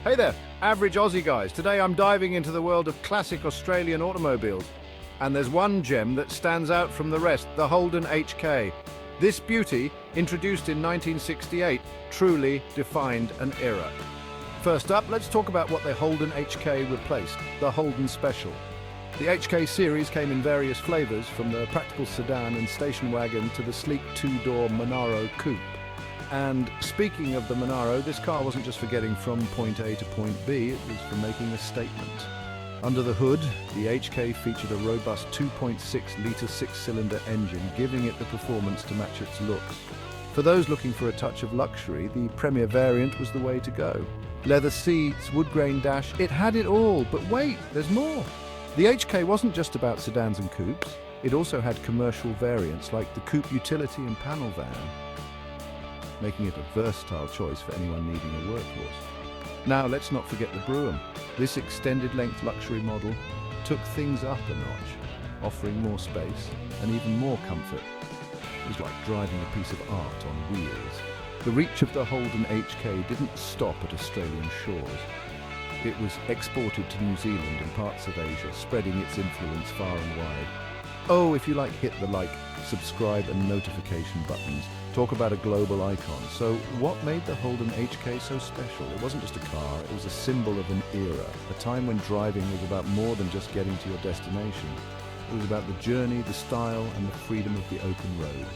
Hey there, average Aussie guys. Today I'm diving into the world of classic Australian automobiles. And there's one gem that stands out from the rest, the Holden HK. This beauty, introduced in 1968, truly defined an era. First up, let's talk about what the Holden HK replaced, the Holden Special. The HK series came in various flavors, from the practical sedan and station wagon to the sleek two-door Monaro coupe. And speaking of the Monaro, this car wasn't just for getting from point A to point B, it was for making a statement. Under the hood, the HK featured a robust 2.6-litre six-cylinder engine, giving it the performance to match its looks. For those looking for a touch of luxury, the Premier variant was the way to go. Leather seats, wood grain dash, it had it all, but wait, there's more. The HK wasn't just about sedans and coupes, it also had commercial variants like the coupe utility and panel van, making it a versatile choice for anyone needing a workhorse. Now let's not forget the Brougham. This extended-length luxury model took things up a notch, offering more space and even more comfort. It was like driving a piece of art on wheels. The reach of the Holden HK didn't stop at Australian shores. It was exported to New Zealand and parts of Asia, spreading its influence far and wide. Oh, if you hit the like, subscribe and notification buttons. Talk about a global icon. So what made the Holden HK so special? It wasn't just a car, it was a symbol of an era, a time when driving was about more than just getting to your destination. It was about the journey, the style, and the freedom of the open road.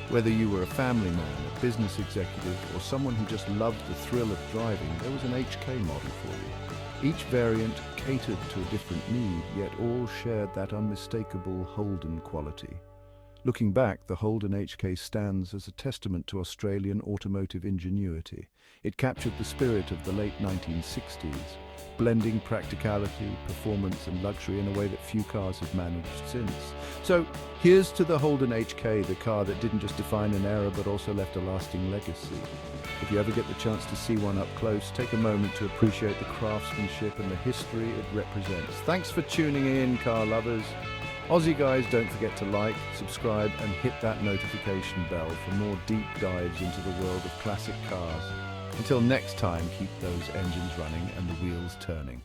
Whether you were a family man, a business executive, or someone who just loved the thrill of driving, there was an HK model for you. Each variant catered to a different need, yet all shared that unmistakable Holden quality. Looking back, the Holden HK stands as a testament to Australian automotive ingenuity. It captured the spirit of the late 1960s, blending practicality, performance and luxury in a way that few cars have managed since. So here's to the Holden HK, the car that didn't just define an era but also left a lasting legacy. If you ever get the chance to see one up close, take a moment to appreciate the craftsmanship and the history it represents. Thanks for tuning in, car lovers. Aussie guys, don't forget to like, subscribe and hit that notification bell for more deep dives into the world of classic cars. Until next time, keep those engines running and the wheels turning.